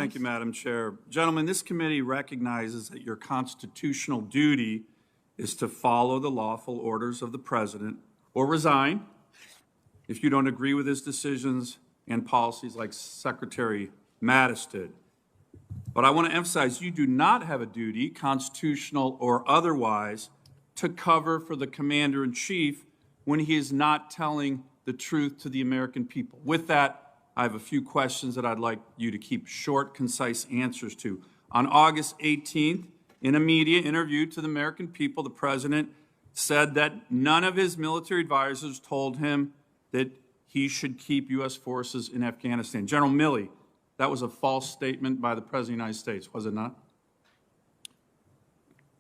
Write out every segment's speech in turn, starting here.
Thank you, Madam Chair. Gentlemen, this committee recognizes that your constitutional duty is to follow the lawful orders of the President or resign if you don't agree with his decisions and policies like Secretary Mattis did. But I want to emphasize you do not have a duty, constitutional or otherwise, to cover for the Commander-in-Chief when he is not telling the truth to the American people. With that, I have a few questions that I'd like you to keep short, concise answers to. On August 18th, in a media interview to the American people, the President said that none of his military advisors told him that he should keep U.S. forces in Afghanistan. General Milley, that was a false statement by the President of the United States, was it not?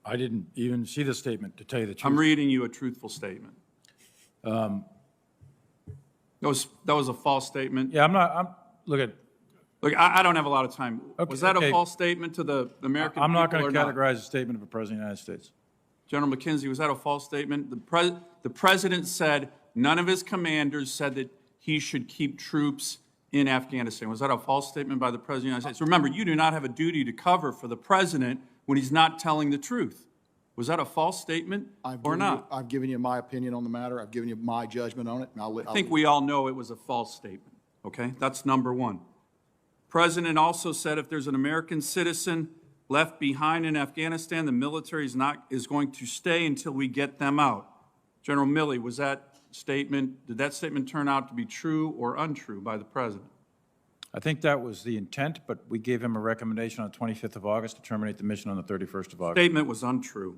I didn't even see the statement, to tell you the truth. I'm reading you a truthful statement. That was a false statement. Yeah, look, I don't have a lot of time. Okay, Was that okay. a false statement to the American people? I'm not going or to categorize a statement of a President of the United States. General McKenzie, was that a false statement? The President said none of his commanders said that he should keep troops in Afghanistan. Was that a false statement by the President of the United States? Remember, you do not have a duty to cover for the President when he's not telling the truth. Was that a false statement or not? I've given you my opinion on the matter. I've given you my judgment on it. And I think we all know it was a false statement, okay? That's number one. The President also said if there's an American citizen left behind in Afghanistan, the military is going to stay until we get them out. General Milley, did that statement turn out to be true or untrue by the President? I think that was the intent, but we gave him a recommendation on the 25th of August to terminate the mission on the 31st of August. Statement was untrue.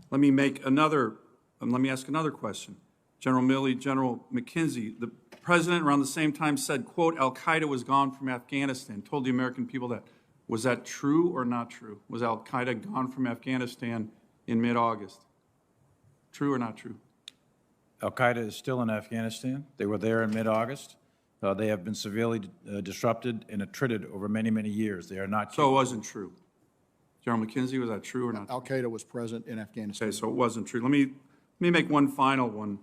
Let me ask another question. General Milley, General McKenzie, the President around the same time said, quote, Al-Qaeda was gone from Afghanistan, told the American people that. Was that true or not true? Was Al-Qaeda gone from Afghanistan in mid-August? True or not true? Al-Qaeda is still in Afghanistan. They were there in mid-August. They have been severely disrupted and attrited over many, many years. They are not. So it wasn't true. General McKenzie, was that true or not? Al-Qaeda was present in Afghanistan. Okay, so it wasn't true. Let me make one final one.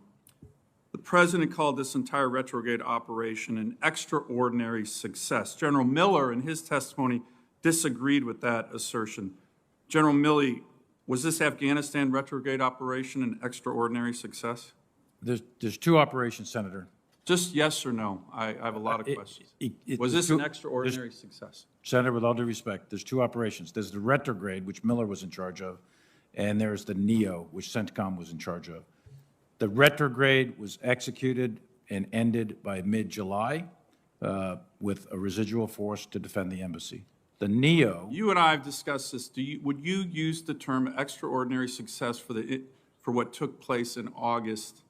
The President called this entire retrograde operation an extraordinary success. General Miller, in his testimony, disagreed with that assertion. General Milley, was this Afghanistan retrograde operation an extraordinary success? There's two operations, Senator. Just yes or no. I have a lot of questions. Was this an extraordinary success? Senator, with all due respect, there's two operations. There's the retrograde, which Miller was in charge of, and there's the NEO, which CENTCOM was in charge of. The retrograde was executed and ended by mid-July with a residual force to defend the embassy. The NEO... You and I have discussed this. Would you use the term extraordinary success for what took place in August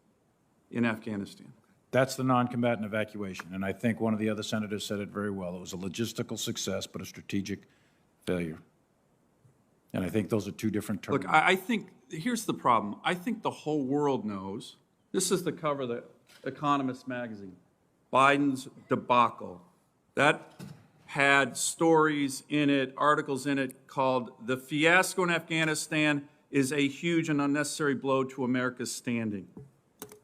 in Afghanistan? That's the non-combatant evacuation, and I think one of the other senators said it very well. It was a logistical success, but a strategic failure. And I think those are two different terms. Look, I think, here's the problem. I think the whole world knows, this is the cover of the Economist magazine, Biden's debacle. That had stories in it, articles in it called "The Fiasco in Afghanistan is a huge and unnecessary blow to America's standing."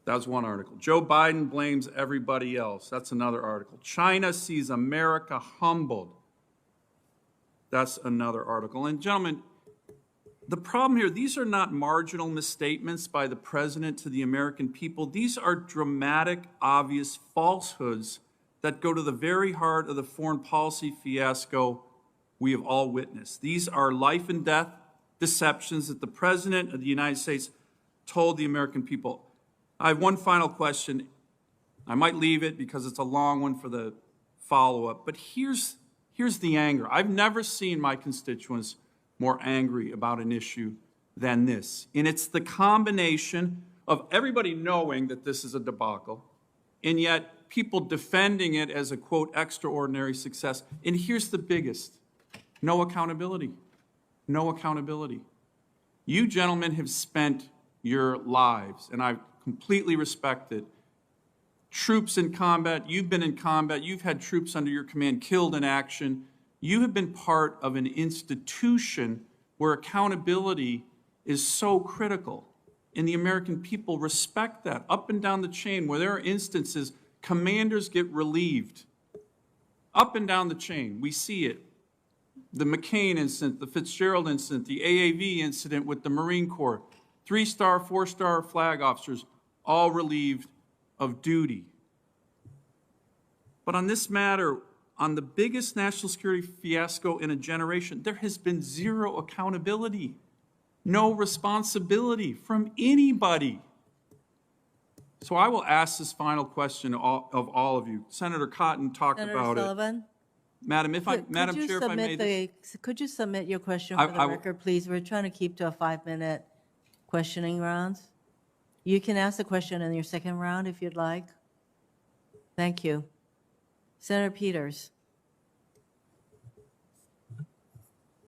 That was one article. Joe Biden blames everybody else. That's another article. China sees America humbled. That's another article. And gentlemen, the problem here, these are not marginal misstatements by the President to the American people. These are dramatic, obvious falsehoods that go to the very heart of the foreign policy fiasco we have all witnessed. These are life and death deceptions that the President of the United States told the American people. I have one final question. I might leave it because it's a long one for the follow-up, but here's the anger. I've never seen my constituents more angry about an issue than this. And it's the combination of everybody knowing that this is a debacle, and yet people defending it as a, quote, extraordinary success. And here's the biggest: no accountability. No accountability. You gentlemen have spent your lives, and I completely respect it. Troops in combat, you've been in combat, you've had troops under your command killed in action. You have been part of an institution where accountability is so critical, and the American people respect that. Up and down the chain, where there are instances, commanders get relieved. Up and down the chain, we see it. the McCain incident, the Fitzgerald incident, the AAV incident with the Marine Corps, 3-star, 4-star flag officers, all relieved of duty. But on this matter, on the biggest national security fiasco in a generation, there has been zero accountability, no responsibility from anybody. So I will ask this final question of all of you. Senator Cotton talked Senator About Sullivan? Madam, Madam Chair, if I may. Could you submit your question I- for I the will- record, please? We're trying to keep to a 5-minute questioning rounds. You can ask the question in your second round if you'd like. Thank you. Senator Peters.